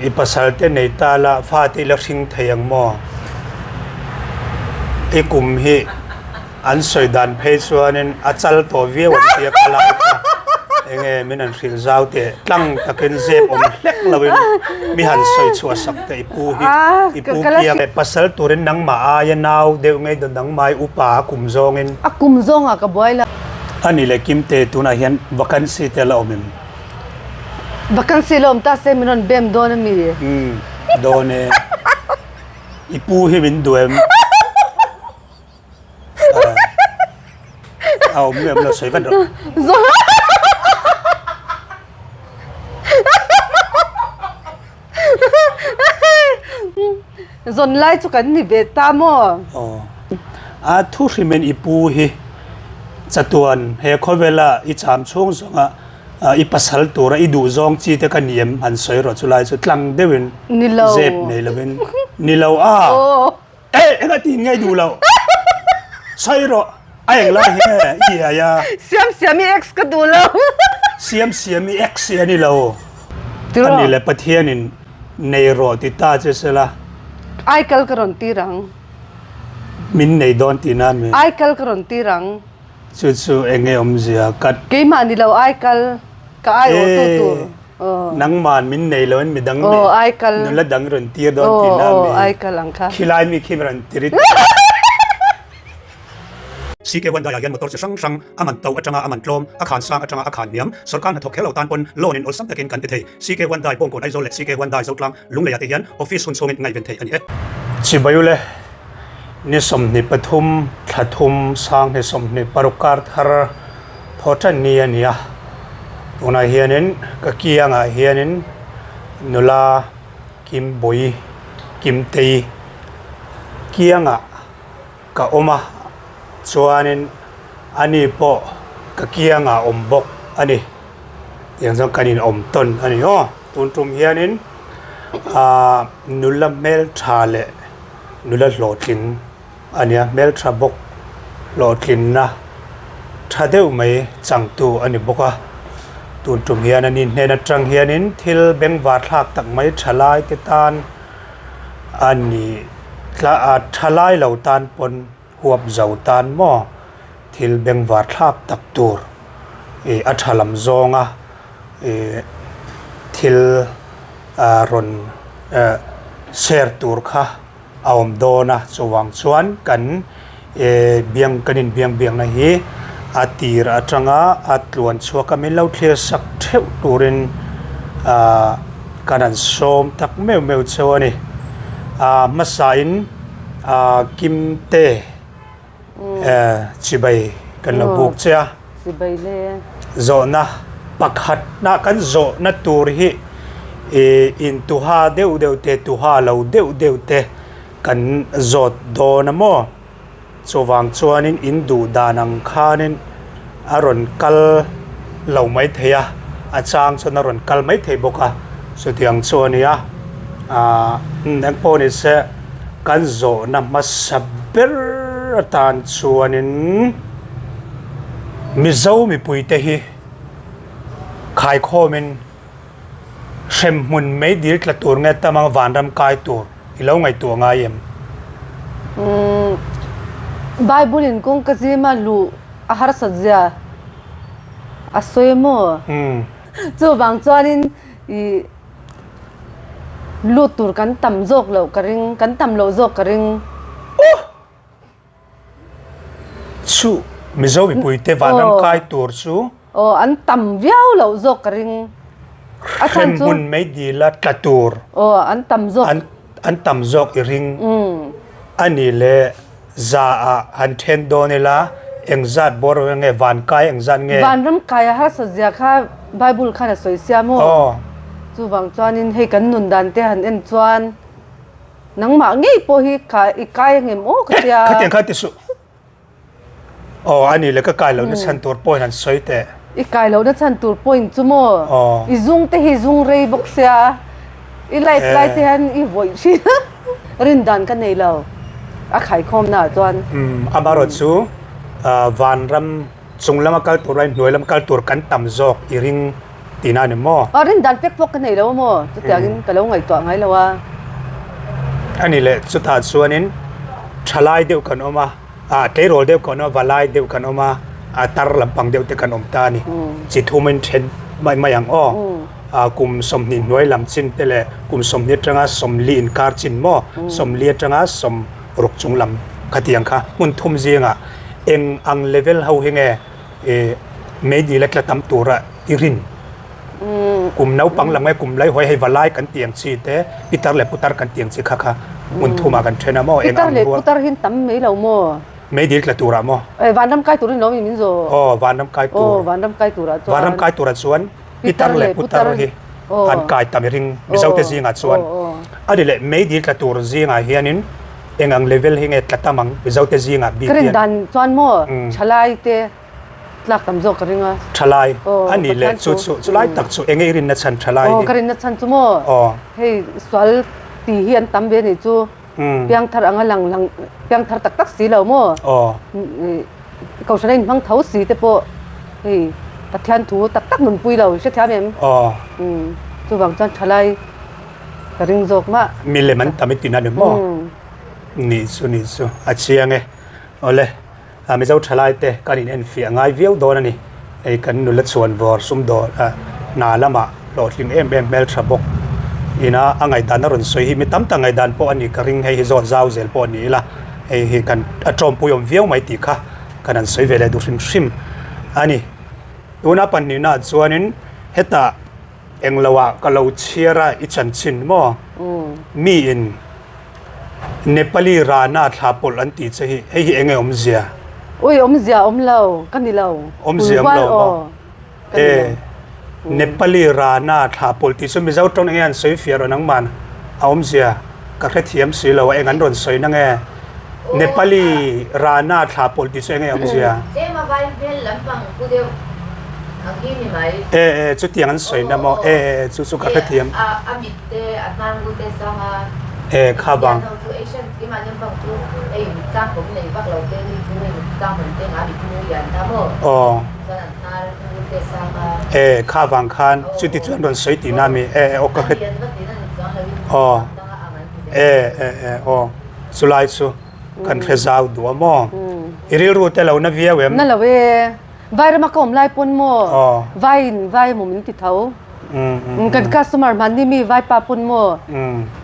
ipasalte nei tala fati laksing thayang mo ikum hi an soidan phei chuanin achal to viawan tia khalai ka enge minan hril zaute tlang takin zep om hlek lawin mi han soi chua sakte ipu kia pasal turin nang ma aya naw deu ngei don nang mai upa kumzongin kumzong ka boila ani le kimte tuna hian vacancy te la omim vacancy lom ta se minon bem don mi done ipu hi min duem ao mi em lo soi van ro zon lai chu kan ni ve ta mo a thu rimen ipu hi chatuan he khovela I cham chung zonga ipasal tura idu zong chi te kaniem han soi ro chulai chu tlang dewin nilo zep nei lovin nilo a enga tin ngai du lo sai ro ai la he ya siam ex ka du lo siam ex ani lo ani le pathianin nei ro ti ta che sela ai kal karon tirang min nei don ti na me ai kal karon tirang chu enge omzia kat ke ma ni lo ai kal ka ai o tu nang man min nei lo mi dang me ai kal nula dang ron ti don ti na me ai kal ang kha khilai mi khimran tirit CK wan daya yan motor se sang aman taw atanga aman tlom akhan sang atanga akhan niam sarkar na thok khelo tan pon loan in ol sam takin kan te thei CK wan dai pong ko ai zole CK wan dai zotlang lungle ya te yan office hun songin ngai ven thei ani chibayule ni som ni pathum thathum sang ni som ni parukar thar thotan ni ania una hianin ka kianga hianin nula kim boi kim tei kianga ka oma chuanin ani po ka kianga ombok ani yang jang kanin om ton ani ho tun tum hianin nula mel thale nula Hlawh ania mel thabok Hlawh na thadeu mai changtu ani boka tun tum hian ani Hneh na tang hianin thil beng wa thlak tak mai thalai te tan ani thalai lo tan pon huap zau tan mo thil beng wa thlak tak tur athalam zonga thil ron share tur kha awm dona chowang chuan kan biang kanin biang na hi atir atanga atluan chuaka min lo thlir sak theu turin kanan som tak meu chawani masain kimte chibai kan lo buk cha chibai le zona pakhat na kan zo na tur hi in tu ha deu te tu ha lo deu te kan zot do na mo chowang chuanin in du danang khanin aron kal lo mai theya achang chon aron kal mai thei boka so tiang chuania nang poni se kan zo na masaber tan chuanin mizo mi puite hi khai khomin shem mun mai dil tla tur nge tamang vanram kai tur ilo ngai tu nga yem Bible in kong kazima lu ahar sajya asoymo chu wang chuanin I lu tur kan tam jok lo karing kan tam lo jok karing chu mizo mi puite vanram kai tur chu an tam viau lo jok karing shem mun mai dila tla tur an tam jok an tam jok I ring ani le za han then donela engzat bor nge van kai engzat nge van ram kai har sajya kha Bible kha na soi sia mo chu wang chuanin he kan nun dan te han en chuan nang ma ngi po hi kai nge mo ka tia kha ti su ani le ka kai lo na san tur point han soi te kai lo na chan tur point chu mo I zung te hi zung rei bok sia I lai te han I voi chi rin dan ka nei lo a khai khom na chuan amaro chu van ram chunglama kal tur rai hnuailam kal tur kan tam jok I ring ตีน่าเนี่ยมั่วอ๋อเรื่องดันเฟกฟกกันไหนแล้วมั่วจะแต่กินกันแล้วไงตัวไงแล้ววะอันนี้แหละสุดท้ายส่วนนี้ชลายเดียวกันออกมาเทโรเดียวกันออกมาลายเดียวกันออกมาตารลำพังเดียวกันออกตานี่จิตทุมันเช่นไม่อย่างกุมสมนินน้อยลำชินเตะกุมสมนิจังสมลีนการจินมั่วสมเลียจังสมรุกจุงลำขัดยังค่ะมุนทุ่มเสียงเองอังเลเวลเฮาเฮงไม่ดีเล็กละตำตัวระอิรินกลุ่มน้าปังหลังไงกลุ่มไล่หอยให้วลายกันเตียงชีเตปิตาร์เล็บพุตาร์กันเตียงชีค่ะมุนทุ่มากันเทนามอเองอังหัวพุตาร์หินตั้มไม่เราโม่ไม่ดีเล็กละตัวระมอวันน้ำไก่ตัวนี้น้องมีมินโซวันน้ำไก่ตัววันน้ำไก่ตัวระวันน้ำไก่ตัวระส่วนปิตาร์เล็บพุตาร์ฮีอันไก่ตามิริงมิสาวเตซีงัดส่วนอันนี้แหละไม่ดีเล็กละตัวซีงาเฮียนินเองอังเลเวลเฮงเอ็ดละตามังมิสาวเตซีงัดบีกระดันส่วนโม่ชลายเตหลักตำโจกริงอ่ะชลายอันนี้แหละสุดลายตักสุเองรินนัชชันชลายกรินนัชชันจูโม่เฮ้ยสวลตีเฮียนตำเบนี่จูเปียงทารังหลังเปียงทาตักสีเหล่าโม่เขาใช้ในพังเท้าสีแต่พอเฮ้ยตัดเทียนถูตักหนุนปุยเหล่าใช่ไหมเอ็มจูบางจันชลายกริงโจกมามีเลมันทำให้ตินาเดมอนี่สุอาเชียงไงเอาเลยไม่เจ้าชลายเตะการอินฟิงไงวิวโดนนี่ไอ้กันนุลส่วนวอร์ซุมโดนาละมาโหลดลิงเมลทรัพย์อีน่าอังไงดันนรุนสวยมีตั้มตั้งไงดันพออันนี้กริงให้ฮิโซเจ้าเซลพอนี่ละไอ้กันจอมปุยมวิวไม่ติค่ะกันนั้นสวยเวลาดูชิมอันนี้อุณาปันนี่น่าส่วนนี้เฮต้าเอ็งละว่าก็เราเชียร์อิจันชินมั่วมีอินเนปาลีรานาทาปอลันติจะให้เองเสียโอ้ยเสียเล่ากันนี่เล่าเสียเล่าเนปาลีรานาทาปอลติสมิเจ้าตรงนี้อันสวยเฟียร์นังมันเสียก็แค่เทียมสีเราเองอันรอนสวยนั่งเนปาลีรานาทาปอลติสเองเสียเจ้ามาไปเป็นลำพังกูเดียวอันที่มีไหมจุดที่อันสวยนะมอจุดก็แค่เทียมอาบิดเตอทางกูเตสามาข้าบังที่มันยังฟังจูไอ้จ้างผมในวักเราเต้นจูในจ้างผมเต้นหาดิบมูยันทำสนั่นทารูเตสามาข้าบังคันจุดที่ชวนโดนสวยตีนามีโอเคสุไลสุกันเฟซาวดัวมออิริลรูเตลาวนวิเอเวมนั่นแหละเว้ไวร์มาคมไล่ปนโมไวโมมินติเท้ากันคัสมาร์มันนี่มีไวปาปนโม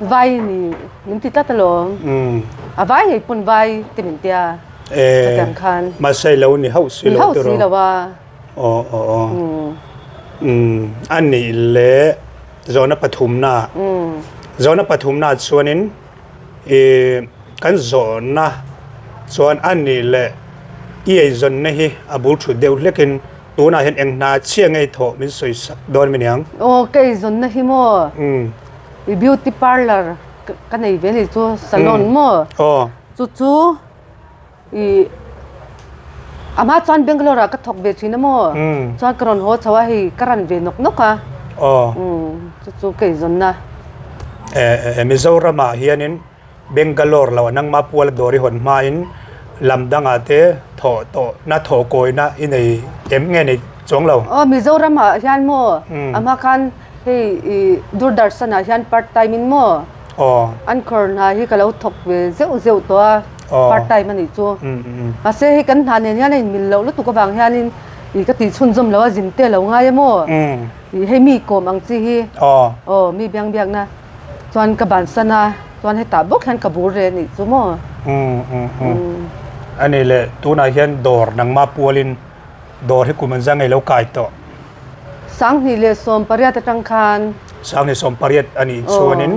ไวนี่มินติตาตลอดไวไอ้ปนไวเต็มเตียจังคันมาใส่แล้วนี่เฮาสิแล้วว่าอันนี้แหละโซนปฐุมนาส่วนนี้กันโซนส่วนอันนี้แหละอีไอโซนนี่อาบุชุดเดียวเล็กินตัวน่าเห็นเองน่าเชี่ยงไอ้โถมิสวยสักโดนมันยังโอเคโซนนี่โม่บิวตี้พาร์ลอร์กันไอ้เบนี่ตัวซาลอนโม่จู่อามาจอนเบงกลอร์ก็ถกเบชินโม่จอนกรอนโฮชาวาฮีกรันเวนกค่ะจู่เคยโซนนะมิโซรามาเฮียนินเบงกลอร์เรานั่งมาพัวลดอริหอนมาอินลำดังอาเตโถน่าโถโกยน่ะอินไอไงในจงเรามิโซรามาเฮียนโมอามาคันเฮ้ดูดาร์สันเฮียนพาร์ทไทมินโมอันคอร์น่ะฮีก็เราถกเวเซลตัวพาร์ทไทมันอีจูอาเซ่ฮีกันทานเนี่ยนี่มิลเราลุตุกบางเฮียนินอีก็ติดชุนจมแล้วจินเตเราง่ายโมให้มีโกมังซีฮีมีเบียงนะจวนกบานสนาจวนให้ตาบกเฮียนกับบูเรนอีจูโมอันนี้แหละตัวนายเห็นดอร์นังมาปัวลินดอร์ให้กูมันจะไงแล้วกายต่อสังนี่เลยสมปริยัติจังคานสังนี่สมปริยัติอันนี้ส่วนนี้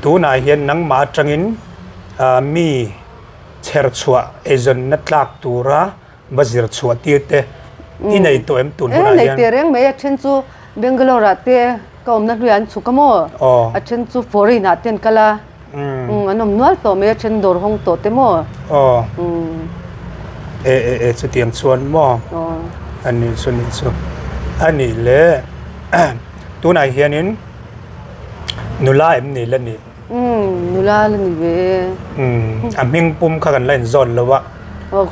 ตัวนายเห็นนังมาจังอินมีเชิดชัวเอจนนัดลักตัวระบัจิรชัวตีเตอินไอตัวตุนนายเห็นในเตเรื่องไม่เช่นจูเบงกลอร์เตก็อมนักเรียนสุกโมเช่นจูฟอรีนัดเตียนกลาอันนั้นนัวตัวไม่เช่นดอร์ฮงตัวเต็มสุดที่ส่วนมออันนี้ส่วนอันนี้แหละตัวนายเฮียนินนุลานี่ละนี่นุลาละนี่เว้มิงปุ่มข้ากันเล่นซอนแล้ววะ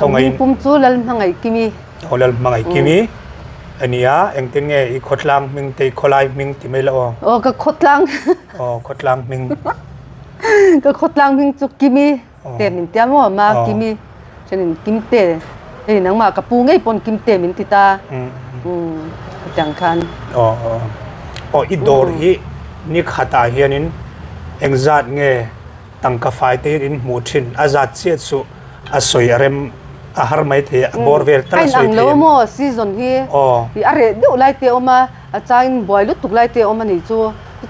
ตรงไงปุ่มจูแล้วมังไงกิมีแล้วมังไงกิมี อันนี้เองติงอีขดลังมิงตีคลายมิงที่ไม่ละก็ขดลังขดลังมิงก็ขดลังมิงจุกิมีเตมินเตียมว่ามากิมีฉันกิมเตนังมากระปูง่ายปนกิมเตมินติตาจังคันอีดอร์ฮีนี่ขัดเฮียนินเองจัดเงตั้งกาไฟเตอรินมูชินอาจัดเสียสุอาศัยเรมอาหารไม่เทียบอร์เวลตั้งสวยเทียมไอ้หนังโลโมซีซันฮีอะไรเดี๋ยวไล่เตอมาอาจารย์บอยลุตุกไล่เตอมาหนิจู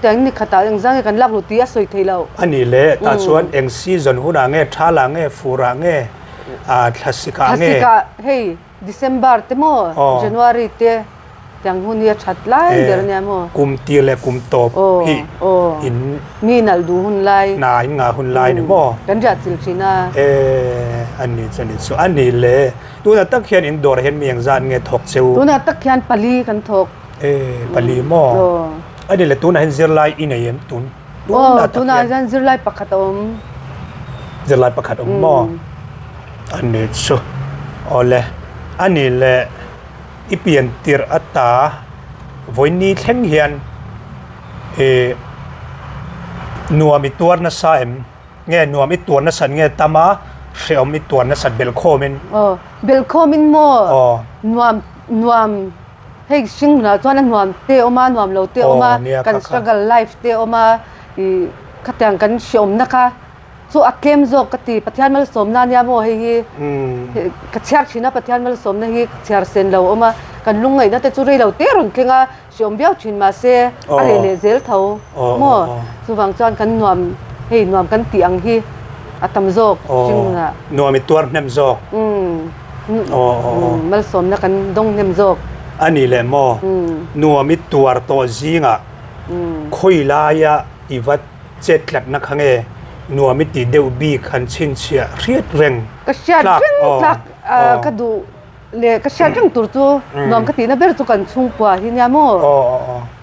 แต่นี่ขัดเองจังกันลักลุตีอาศัยเทียเราอันนี้เละตาชวนเองซีซันหุ่นเงท่าลังฟูรังทัศกาเงเฮ้ยเดือนเบาร์เตโมจันวารีเตยังหุ่นยชัดไล่เดี๋ยวนี้โมกุมตีเล่กุมตบพี่อินมีนัลดูหุ่นไล่นายงาหุ่นไล่เนี่ยโมกันจัดสิลชินาอันนี้ส่วนอันนี้เละตัวนั้นตั้งเขียนอินดอร์เห็นมีอย่างจานเงทกเซลตัวนั้นตั้งเขียนปลีกันทกปลีโมอันนี้แหละตัวนั้นเห็นซิร์ไลอินเอ็มตัวนั้นเห็นซิร์ไลปักขัดอมซิร์ไลปักขัดอมโมอันนี้ชัวอ๋อเลยอันนี้แหละอีเปลี่ยนตีร์อัตตาวันนี้เท่งเฮียนนัวมีตัวนัสเอ็มเงี้ยนัวมีตัวนัสเงี้ยตามาเชี่ยวมีตัวนัสเบลโคมินเบลโคมินโมนัวให้ชิงนะตอนนั้นนัวเตอมานัวเราเตอมากันสตรักเกิลไลฟ์เตอมาขัดแย้งกันเชี่ยวนะคะส่วนเกมจอกตีปฏิญาณมัลสมนั่นยามโมเฮีกัจฉริชินะปฏิญาณมัลสมนั่นเฮีกัจฉริเซนเราออกมากันลุงไงนั่นแต่จุเรเราเตะรุ่งเก่งอ่ะชมเบี้ยวชินมาเซ่อะไรเลยเซลเท่าโมสุวังจอนกันนวมนวมกันตีอังฮีอัตมจอกชิงนะนวมมีตัวเนมจอกมัลสมนักกันดงเนมจอกอันนี้แหละโมนวมมีตัวตัวจิงอ่ะคุยลายะอีวัดเจ็ดหลักนักขังนัวมิติเดวบีคันชินเชียเรียดเร่งก็เชียจังลักก็ดูเลยก็เชียจังตัวตัวนัวก็ตีน่าเบรตุกันชุ่งกว่าที่เนี่ยโม่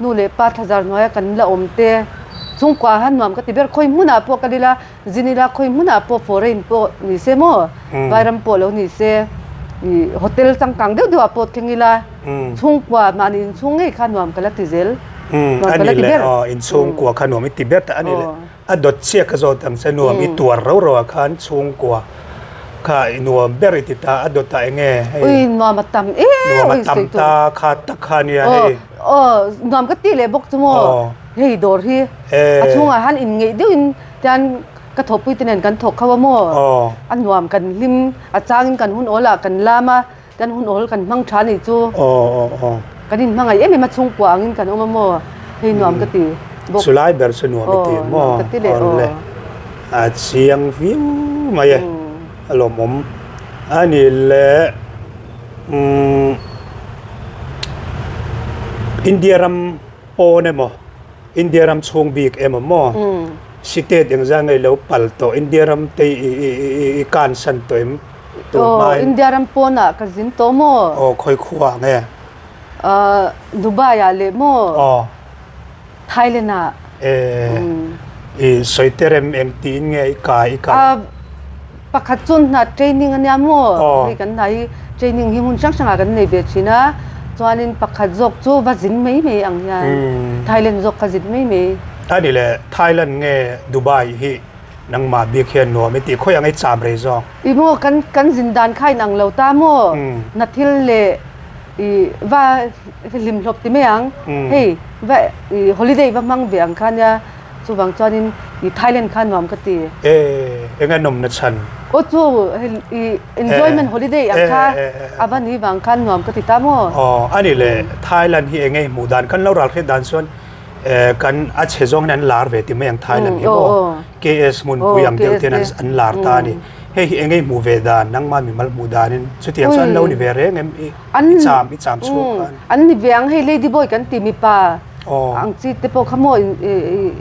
นู่นเลย8,000น้อยกันละอมเตะชุ่งกว่าฮันนัวก็ตีเบรค่อยมุนาพวกกันดีละจินีละค่อยมุนาพวกฟอร์เรนพวกนี่เซโม่ไวรัมพวกแล้วนี่เซโฮเทลสังกังเดียวพวกเข่งนี่ละชุ่งกว่ามานี่ชุ่งให้ขันนัวก็ละติเซลอันนี้แหละอินชุ่งกว่าขันนัวมิติเบรแต่อันนี้แหละดดเชียกระโจตังเสนัวมีตัวเราขันชงกว่าข้านัวเบริติตาดดตาเงนัวมาตำนัวมาตำตาขาตะขานี่นัวก็ตีเลยบอกจมูกเฮ้ยโดดที่ช่วงอาหารอินเงยเดี๋ยวอินจานกระทบไปตีนกันถกเขาว่าโม่อันนัวกันลิมอาจารย์กันหุ่นโอละกันลามากันหุ่นโอลกันมั่งชานี่จูกันดินมั่งไงมาชงกว่างินกันโอมาโม่เฮ้ยนัวก็ตีสุดท้ายเบอร์สนัวไม่ตีมอเลยเสียงวิวมาเย่อารมณ์ผมอันนี้แหละอินเดียรัมโปเนี่ยมั้งอินเดียรัมชงบีกเอ็มมั้งสิเตดยังจะไงแล้วปัลโตอินเดียรัมเตยการสันโตเอ็มตัวไม่อินเดียรัมโปน่ะก็จินโตมั้งค่อยขวางไงดูบ้าอย่าเล่มั้งไทยเลยนะสวยเตรียมเองตีนไงกายปักขัดจุนนะเทรนนิ่งอันนี้มั้งที่กันไหนเทรนนิ่งที่มุ่งช่างกันในเบียดชีนะจวนนี้ปักขัดจกจูว่าจินไม่มีอันนี้ไทยแลนด์จกจินไม่มีอันนี้แหละไทยแลนด์ไงดูไบฮีนังมาเบียเขียนนัวไม่ตีค่อยยังไงจามเรซองอีโม่กันจินดานไข่นังเหล่าตาโม่นัดที่เล่ว่าลิมลบที่ไม่ยังเฮ้ยว่าฮอลิเดย์ว่ามั่งเบียงคันยาสุวรรณจอนินไทยแลนด์คันวามกติเอ็งนมนัชชันโอ้จูenjoyment holiday อังคาอาบันนี้บางคันวามกติตามอ๋ออันนี้เลยไทยแลนด์ที่เองไงหมู่ดานกันเราเราแค่ดานส่วนกันอาเชจงนั้นลาร์เวติไม่ยังไทยแลนด์ที่บ่ KS มุนกุยามเดียวที่นั้นอันลาร์ตานี่เฮ้ยเองไงหมู่เวดานนั่งมามีมัลหมู่ดานินสุดที่อันเรานี่เวรเองอีจามชูกันอันนี้เวียงให้เลดี้บอยกันตีมีป่าอังจีเตปขโมย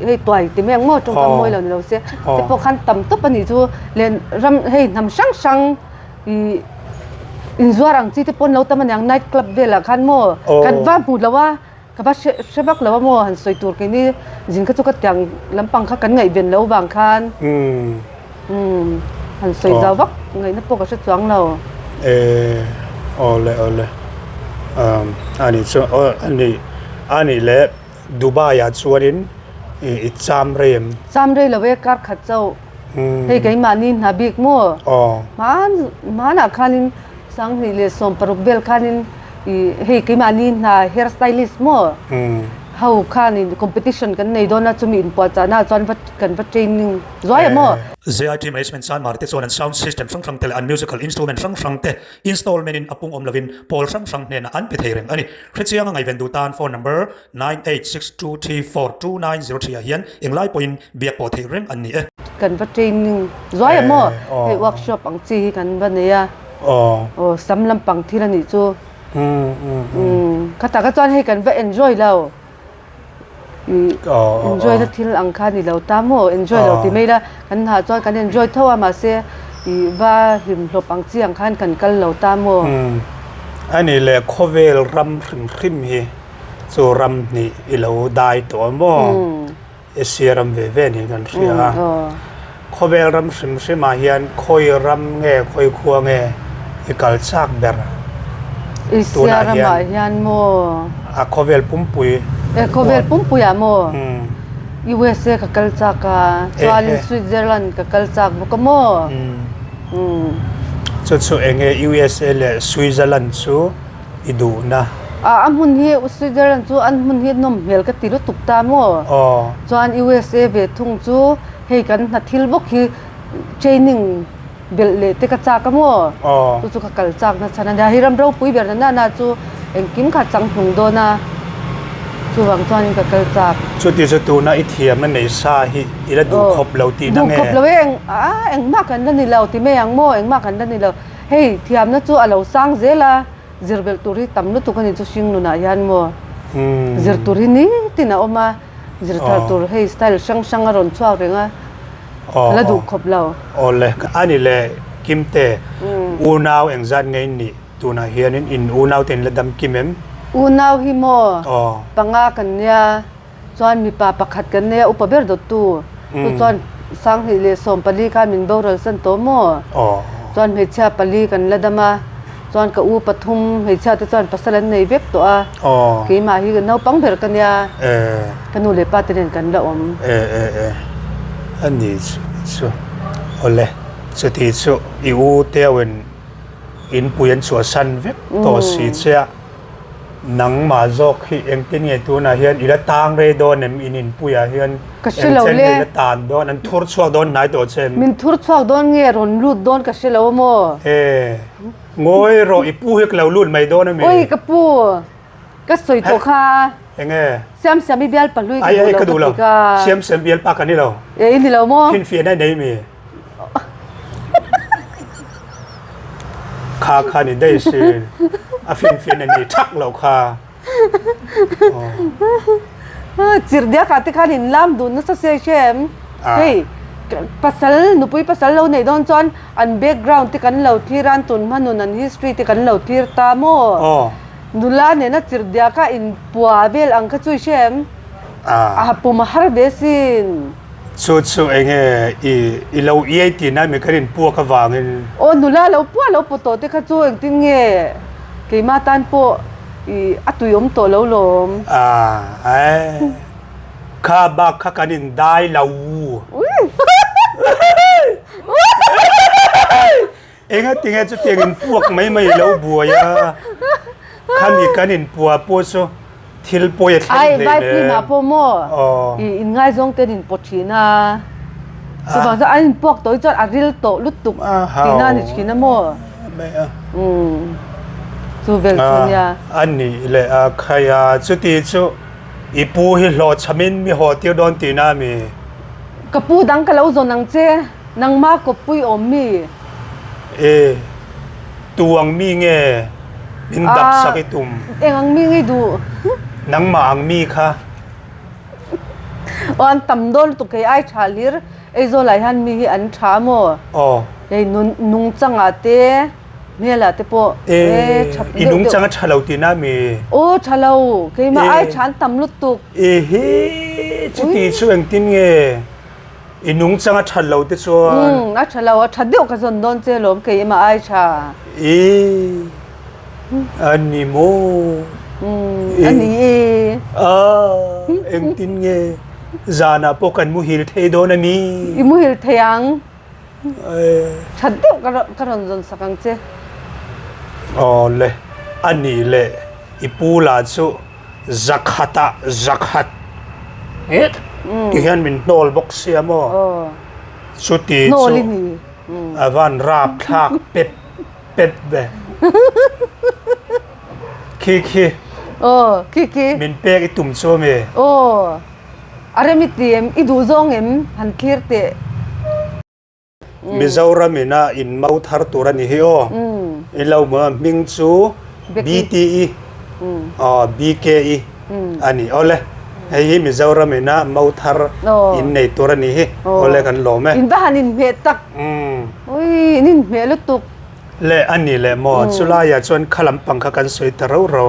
ให้ตัวตีไม่ยังโม่จงขโมยเราเนี่ยเราเสียเตปขันต่ำตุ๊บปนิจูเรียนรำให้นำช่างอินซัวรังจีเตปนเราแต่มันยังไนท์คลับเวลาขันโม่กันว่าพูดแล้วว่ากับว่าเชฟบักแล้วว่าโม่หันสวยตัวกันนี่จินก็จะก็ยังลำปังข้ากันไงเวียนแล้วบางคันหันสวยจะวักไงนับปกติสวงเราเอาเลย อันนี้ชัวอันนี้แหละดูบ้าอยากชวนอิจามเรียมละเวกัดขัดเจ้าเฮ้ยไก่มานินหาบิกมั่วมาหนักคันินสังนี่เลยส่งปรุกเบลคันินเฮ้ยไก่มานินหาเฮร์สไตลิสต์มั่วเฮาคันินคอมเพติชันกันในโดนัทจะมีอินพอร์ตน่าจอนวัดกันวัดเทรนนิ่งร้อยมั่วZIT management san market zone and sound system sang tel and musical instrument sang te installment in apung omlovin pol sang ne na an petherem ani khrichiang ngai vendu tan phone number 9862342903 hian englai point biak po therem an niกันวัดเทรนนิ่งร้อยมั่วเฮ้ยเวิร์กช็อปปังจีกันวันนี้สำลำปังที่ละนี่จูข้าตาก็จอนให้กันว่า enjoy เราenjoy ที่ละอังคารนี่เราตามโม enjoy เราที่ไม่ละกันหาจอนกัน enjoy เท่าว่ามาเสียว่าหิมหลบอังจีอังคารกันเราตามโมอันนี้แหละโคเวลรำริมเฮส่วนรำนี่เราได้ตัวโมเสียรำเวนี่กันเสียโคเวลรำริมมาเฮียนคอยรำเงคอยคัวเงอีกัลชักเบอร์ตัวน่าเฮียนโมโคเวลปุ่มปุยโคเวลปุ่มปุยอะโมUSA กับกัลชักจวนสวิตเซอร์แลนด์กับกัลชักบุกโมจุดเองUSA และสวิตเซอร์แลนด์ซูอีดูนะอันมุนเฮสวิตเซอร์แลนด์จูอันมุนเฮนมเฮลก็ติดรถตุกตามโมจวน USA เวทุงจูเฮกันนัดทิลบุกคือเทรนนิ่งเบลเล่เตกจากโมจูกับกัลจากนะฉะนั้นเดี๋ยวให้รำเราปุยเบลนั้นนะจูเอ็งกิมขัดจังหุงโดนะจูหวังจวนกับกัลจากจุดที่จะดูนะอีเทียมันในซาฮิอีละดูขบเราตีนั่งดูขบเราเองมากกันนั่นนี่เราที่ไม่ยังโมเองมากกันนั่นนี่เราเฮ้ยเทียมนะจูเราสร้างเจล่ะจิรเบลตุรีตำนุตุกันนี่จูชิงนุนายันโมจิรตุรีนี่ที่น่าออกมาจิรทาตุรเฮ้ยสไตล์ช่างอารมณ์ชั่วเรื่องแล้วดูขบเราเลยอันนี้เลยกิมเตอูนาวเองจันไงนี่ตัวน่าเฮียนินอินอูนาวเต็นละดำกิมเอ็มอูนาวฮิโมปังอากันเนี่ยจวนมีปาปักขัดกันเนี่ยอุปเบอร์ดตูจวนสร้างให้เลสมปลีการมินเบอร์สันโตโมจวนเหตุชาปลีกันละดมาจวนกับอูปทุมเหตุชาติจวนปัสสลันในเว็บตัวกีมาฮีกันเอาปังเบอร์กันเนี่ยกันนูเลปาติเนนกันละอมอันนี้ชัวโอเลสุดที่ชัวอีอูเทียวินอินปุยันชัวสันเว็บตัวสีเชียนังมาจอกที่เอ็งเป็นไงตัวน่ะเฮียนอีละตางเรโดนเนี่ยอินปุยเฮียนก็เชลเล่ละตานโดนอันทุรชัวโดนไหนตัวเชมมินทุรชัวโดนเงี้ยรอนลูดโดนก็เชลโอโมงอยรออีปูเฮกเราลูดไม่โดนนะมีโอ้ยกระปูก็สวยตัวค่ะเองเสียมมีเบียลปลุยก็ดูเราเสียมเบียลปากกันนี่เรานี่เราโม่พินเฟียนได้ไหนมีคานี่ได้สิฟินเฟียนนี่ทักเราค่ะจิรเดียขาติขานินลามดูนัสเซเชมเฮ้ยภาษาหนูปุยภาษาเราในดอนจอนอันแบ็กกราวด์ที่กันเราที่ร้านตุนมันนุนันฮิสตรีที่กันเราที่ตาโมนุลาเนี่ยนะจิรเดียก็อินปัวเวลอังกช่วยเชมปุ่มฮาร์เวสินสุดเองอีเราเอตีน่าไม่เคยเห็นปัวกวางเงินโอ้นุลาเราปัวเราปวดตัวที่เขาช่วยจริงเงี้ยกี่มาตันปัวอัตุยมตัวเราลมข้าบักข้ากันอินได้เราเองติงจะเตียงพวกไม่เราบัวยาข้ามีกันอินปัวปัวโซทิลปัวยัดไอ้ใบพี่มาพ่อโม่อินง่ายจงเตินปวดชีน่าสบายจะอินพวกตัวจอดอาริลโตลุตุกชีน่านี่ชีน่าโม่จูเบลตุนยาอันนี้เลยใครจุดที่จุอีปูฮิโลชมินมีหัวเตียวโดนตีน่ามีกระปูดังกะเลาจนนังเจนังมากกปุยอมมีตัวงมีเงมินดับสักตุ่มเอ็งมีไงดูนังมาอังมีค่ะอันตำโดนตุกไอ้ชาลีร์ไอ้โซไลฮันมีอันชาโมไอ้นุ่งจังอาเต้เนี่ยแหละแต่พออีนุ่งจังฉลาดตีน่ามีโอ้ฉลาดคือมาไอ้ฉันตำลุตุกเฮ้จุดที่ช่วยตินเงอีนุ่งจังฉลาดที่ส่วนฉลาดฉันเดียวกันจนโดนเจริญคือมาไอ้ชา อันนี้โมอันนี้เอ็งตินเงจานาปกันมุฮิลเทโดนามีอิมุฮิลเทียงฉันเดียวกระดนสักังเจอ๋อเลยอันนี้เลยอีปูลาสุzakatที่เห็นเป็นโนลบ็อกเซียมสุดที่สุดวันราบทักเป็ดเบคีมินเป๊กตุ่มโซเมอะไรมิตีมอีดูซองหันคีร์เตมิจาวรามินะอินมาอุทาร์ตัวนี้เหรออินเราเมื่อมิงซูBTE BKE อันนี้เอาเลยไอ้มิจาวรามินะมาอุทาร์อินในตัวนี้เอาเลยกันหล่อไหมอินบ้านอินเมตักโอ้ยนินเมลุตุกเลยอันนี้เลยหมดสุดท้ายจนขลังปังกันสวยตระเรา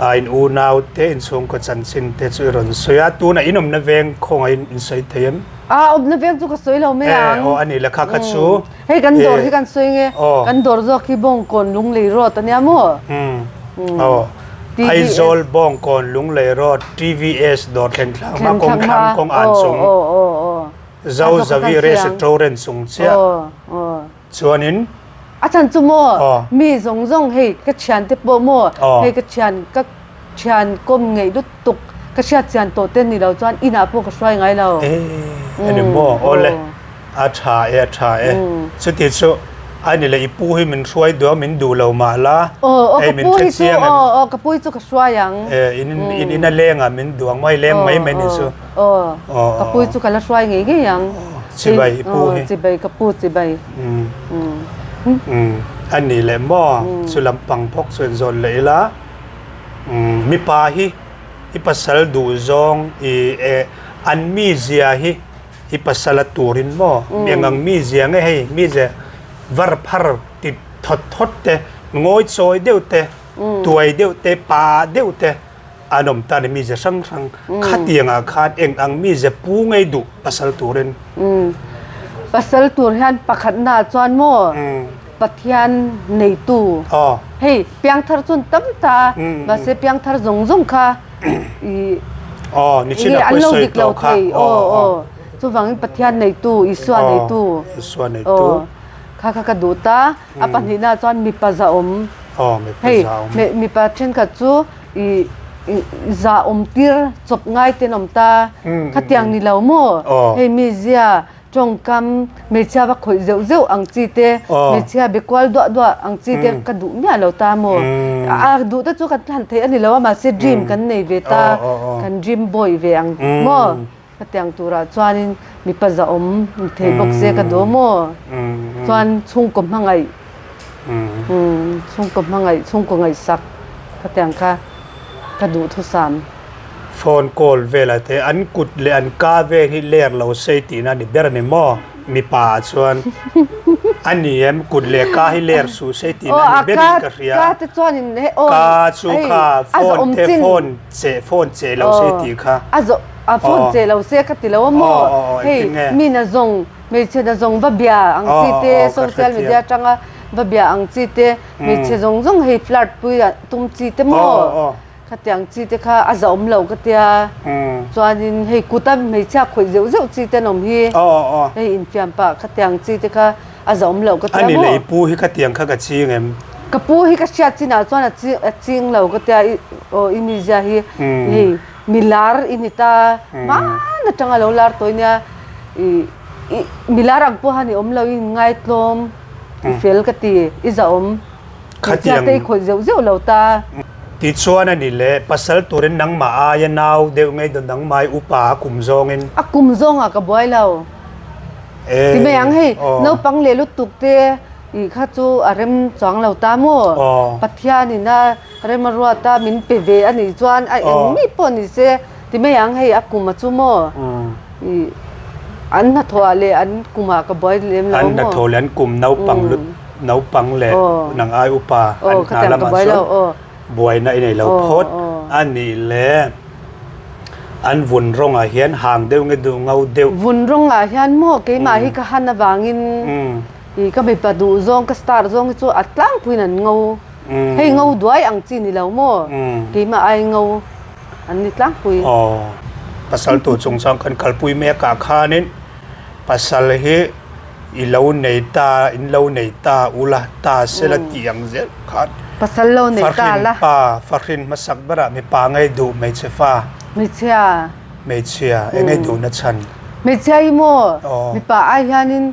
อินอูนาวเตอินส่งก็จันสินเตจุรนสวยตัวน่ะอินอมนาเวงคงอินสวยเทียมอมนาเวงจุกสวยเราไม่ยังอันนี้เลยข้าคัดชูให้กันโดดให้กันสวยไงกันโดดจอกที่บงกอนลุงเลยรอดตอนนี้มั้งไอโซลบงกอนลุงเลยรอด TVS ดอดแข่งขันมาคงขังคงอ่านส่งเจ้าจะวิเรสโตเรนส่งเสียส่วนนี้อาจารย์จุโมมีสงให้กระชันเทปโมให้กระชันก็ชันก้มไงดุตุกกระชันโตเต้นนี่เราจวนอินาพวกก็ช่วยไงเราอันนี้โมโอเลยอาชาสุดที่สุดอันนี้เลยปูให้มันช่วยด้วยมันดูเรามาละไอ้มันเชี่ยงกระปุยจุกช่วยยังอินนั่นเลี้ยงมันดวงไม่เลี้ยงไม่มันนี่สุกระปุยจุกกันละช่วยไงกี่ยังสิบใบปูสิบใบกระปุยสิบใบอันนี้แหละหม้อสุลัมปังพกส่วนจนเลยละมีปาฮีอีปัสสลดูจงอันมีเสียฮีอีปัสสลตูรินหม้อเมียงมีเสียงให้มีเสียวารพาร์ติดทดเตงอยซอยเดียวเตตัวเดียวเตปาเดียวเตอันนมตาเนี่ยมีเสียสังขัดยังอาคาดเองอังมีเสียปูไงดูปัสสลตูรินปัสสลตูรินปักขันนาจวนหม้อปัทยานในตู้เฮ้ยเปียงทาร์จุนตั้มตาบาเสเปียงทาร์จงค่ะนี่ชินะคุยสวยตัวค่ะจุฟังปัทยานในตู้อิสวานในตู้ค่ะดูตาอปันหินาจวนมีปะซาอมเฮ้ยมีปะเช่นกับจูซาอมตีร์จบง่ายเต็นอมตาขัดยังนี่เราโม่เฮ้ยมีเสียจงกำเมื่อเช้าคุยเจ้าอังจีเตเมื่อเช้าเบกวลดัวอังจีเตกระดูเนี่ยเราตามโมดูแต่จุกันทันเทอันนี้เราว่ามาเสียดริมกันในเวตากันดริมบอยเวียงโมก็เตียงตัวเราจวนมีปัจจัยเทบกเสกระดูโมจวนชุ่งกบมังไงชุ่งกบมังไงชุ่งกบไงสักก็เตียงค่ะกระดูทุสานโฟนคอลเวลาเตอันกุดเลอันกาเวที่เลร์เราเซตินะดิเบอร์นี่มอมีป่าส่วนอันนี้เอ็มกุดเลกาให้เลร์สูเซตินะดิเบอร์ก็เรียกกาสุขาโฟนเทโฟนเจเราเซติค่ะโฟนเจเราเซก็ติเราว่าโมเฮ้ยมีน่ะจงไม่ใช่น่ะจงว่าเบียอังจีเตโซเชียลมีเดียจังว่าเบียอังจีเตไม่ใช่จงให้ฟลัดปุยตุ้มจีเตโมขัดยังจีเตค่ะอาจจะอมเหลวก็เตียจวนให้กูตั้มไม่ชอบคุยเจ้าจีเตนอมฮีให้อินฟิมปะขัดยังจีเตค่ะอาจจะอมเหลวก็เตียอันนี้เลยปูให้ขัดยังข้ากระชีเงี้ยกระปูให้กระชีจีน่าจวนจีงเหลวก็เตียอิมิจาฮีมิลาร์อินิตามาน่าจังเหลวลาร์ตัวเนี้ยมิลาร์อังปูฮันนี่อมเหลวอินง่ายลมเฟลก็ตีอิจะอมขัดยังคุยเจ้าเหลวตาติดชัวนั่นนี่แหละปัสสาวะตัวเรนนังมาอายันนาวเดี๋ยวไงโดนนังไม้อุปาคุมซองเองคุมซองกระบอยเราที่ไม่ยังให้เราปังเลลุตุกเตอีข้าจูอะไรมจองเราตามโมปัทยานี่นะอะไรมารัวตามินเปเวอันนี้จวนไอเอ็มมีปนิเซที่ไม่ยังให้คุมมาจูโมอันนัทโทเลอันคุมกระบอยเลมเราอันนัทโทเลอันคุมนาวปังลุดนาวปังเล่นังไออุปาอันนาละมาชบวยในเราพดอันนี้แหละอันวุ่นร้องเฮียนห่างเดียวไงดูเงาเดียววุ่นร้องเฮียนโม่เกี่ยมาฮิกหันนบางินอีก็ไม่ประดูซองก็สตาร์ซองจู่อัดล้างพูนันเงา ให้เงาด้วยอังจีนี่เราโม่กี่มาไอเงาอันนี้ตั้งปุยpasal tu chung sang kan kalpui me ka kha nin pasal he i lo nei ta in lo nei ta ula ta sela tiang zel khat pasal lo nei ta la farin masak bara mi pa ngai du mai chefa mai chia ngai du na chan mai chia I mo mi pa ai hanin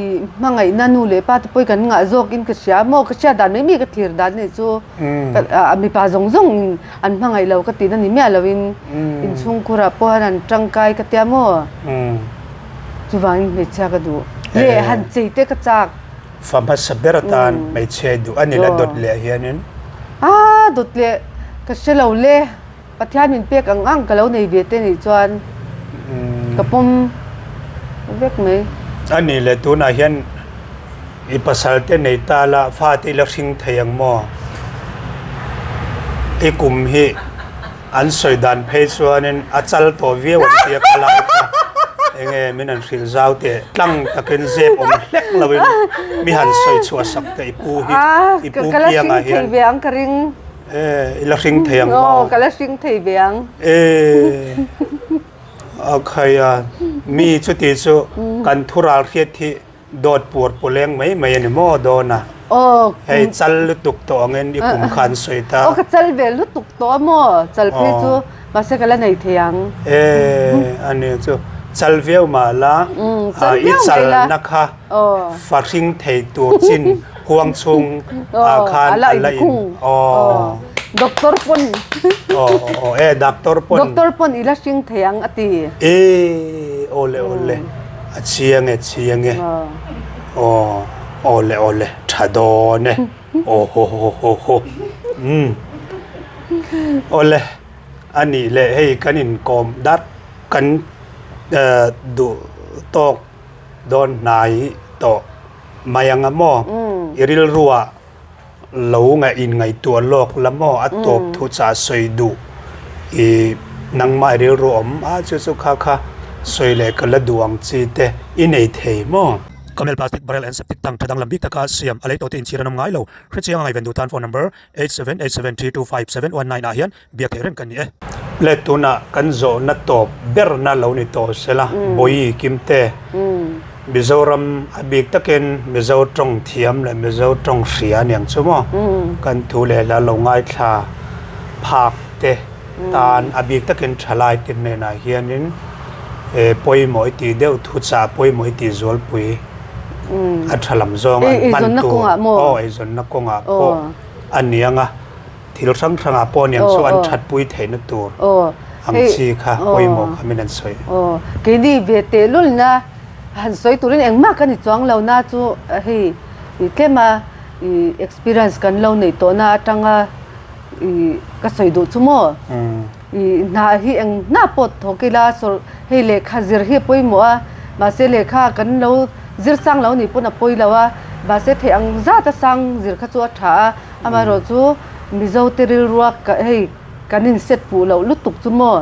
i mangai nanu le pa poi kan nga jok in ka sia mo ka sia dan mi ka thlir dan ni chu mi pa zong zong an mangai lo ka tin ani me lawin in chung kura po han tangkai ka tia mo chu wang mi chia ka du le han chei te ka chak fama saberatan mai che du ani la dot le hianin dot le ka se lo le pathian min pek ang ka lo nei ve te ni chuan ka pom vek mai ani le tu na hian I pasal te nei ta la fa ti la hring thayang mo I kum hi an soi dan phei chuanin achal to vi wan tia khala enge minan hril zau te tlang takin zep om hlek lawin mi han soi chua sak te ipu pianga hian ve ang karing I la hring thayang mo kala hring thei ve ang akhaya mi chuti chu kan thural khiat thi dot pur poleng mai ani mo dona hei chal lutuk to ngen I kum khan soita ka chal ve lutuk to mo chal phe chu ma se kala nei theyang ani chu chal veu ma la I chal na kha faring thei tu chin huang chung khan ala in Doktor pun Doktor pun ila sing theyang ati ole chiange ole thadone ho ole ani le hei kanin kom dat kan du tok don nai to mayanga mo iril ruwa lo nga in ngai tua lok lamo atop thu cha soi du I nang mai ril ro om chu kha soi le kala duang chi te I nei thei mo Kamel plastic barrel and septic tank thadang lambi taka siam alai to tin chiranam ngai lo khrichiang ngai vendu tan phone number 8787325719 a hian bia kheren kan ni le tuna kan zo na top ber na lo ni to sela boi kimte Mizoram abik takin mizo trong thiam le mizo trong ria niang chumo kan thu le la lo ngai thla phak te tan abik takin thalai tin ne na hianin poi moi ti deu thu cha poi moi ti zol pui a thalam zong an man tu zon na konga po anianga thil thanga po niang so an that pui thein tur am chi kha poi mo khaminan soi ke di ve te lul na han soi turin engma kan chuang lo na chu hei I tlema experience kan lo nei to na atanga ka soi du chumo na hi eng na pot thokila so hei le khazir hi poimo a ma se le kha kan lo zir sang lo ni puna poi lawa ba se the ang za ta sang zir kha chu tha ama ro chu mizo teril ruak ka hei kanin set pu lo lutuk chumo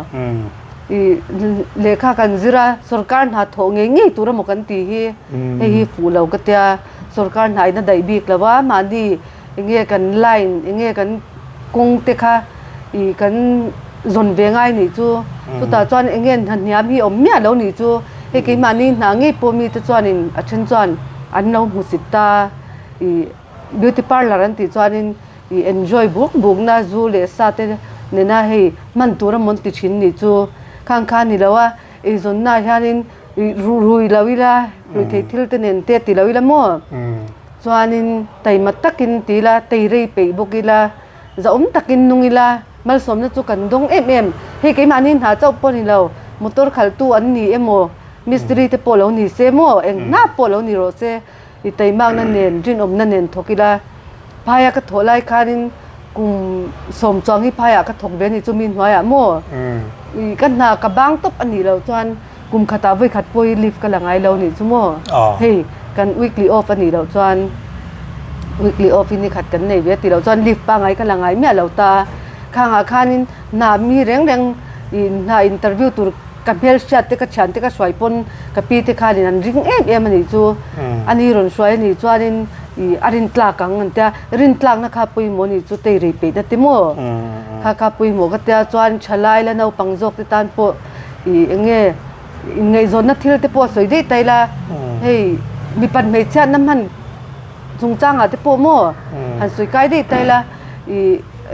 lekha kan zira sarkar na thonge ngi tura mo kan ti hi fu lo ka tia sarkar na ina dai bik lawa mandi nge kan line nge kan kung te kha I kan zon ve ngai ni chu ta chuan ngen han niam hi om mia lo ni chu he ke mani na nge po mi te chuan in a then chuan an no musita beauty parlor an ti chuan in enjoy buk na zu le sa te ne na he man tura mon ti thin ni chu khang ni lawa zon na hianin rui lawila rui thei thil te nen te ti lawila mo chuanin taimat takin tila teirei pe bokila zaum takin nungila mal som na chu kan dong em he ke manin ha chau poni lo motor khal tu an ni emo mystery te polo ni se mo eng na polo ni ro se I taimang na nen rin om na nen thokila phaya ka tholai khanin kum som chang hi phaya ka thok be ni chu min hwaya mo kan na ka bang top ani lo chuan kum khata voi khat poi live ka langai lo ni chumo hey kan weekly off ani lo chuan weekly off ni khat kan nei ve ti lo chuan live pa ngai ka langai me lo ta khanga khanin na mi reng na interview tur กับเฮลเชียตก็ฉันก็สวยปนกับปีที่ขานี่นั่นริงเอ็มนี่จูอันนี้รอนสวยนี่จูอันนี้อารินตลากังนั่นแต่รินตลากนะคะปุยโมนี่จูเตยรีปีนั่นติโมค่ะปุยโมก็แต่จวนฉลายแล้วเอาปังจกที่ตันปไงโซนนัททิลที่ปอสวยได้แต่ละเฮ้ยมีปันเมเชียน้ำมันจงจ้างที่ปอโมหันสวยใกล้ได้แต่ละ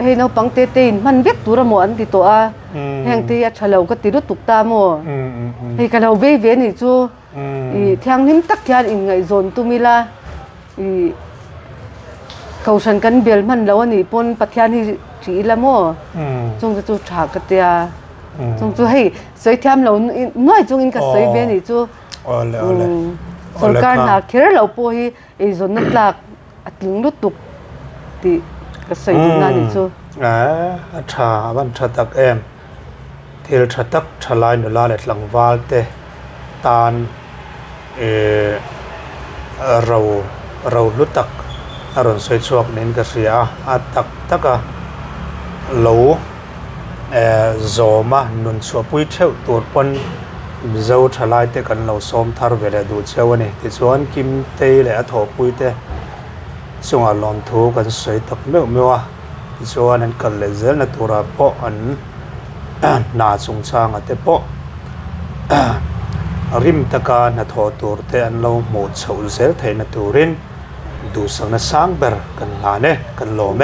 เฮ้ยเอาปังเตตินมันเวกตัวละโมอันที่ตัวแห่งที่ฉลาวก็ติดรถตุกตาโมเฮ้ยกันเราเว้ยนี่จูที่ยงนิ่มตักยันไงโซนตุมิลาเขาฉันกันเบลมันแล้วนี่ปนปัทยานี่สีละโมจงจะจูฉากกเตียจงจูให้สวยเทียมเราน้อยจงอินกับสวยเวนี่จูสงการหาเครือเราป่วยไอ้โซนนั่นหลักถึงรถตุกที่ก็สวยตรงนั้นนี่จูชาบันชาตักที่ชาตักชลายนุลาเล็ดหลังวาลเตตานเราลุตักอารมณ์สวยชวกนินกเสียตักเหลาโจมานุนชัวปุยเช่าตัวปนเจ้าชลายเตกันเราซ้อมทาร์เวลดูเช่านี่ที่ชวนกิมเตยเลยถอปุยเตช่วงอารมณ์ทูกันสวยตักเมื่อที่ชวนนั้นกันเลยเจนตัวเราปอันน่าสงสารแต่ปริมตะการนัทอตัวเตอันเราหมดเสาเซลเทนตัวรินดูสังนัสสังเบอร์กันลาเนกันโลเม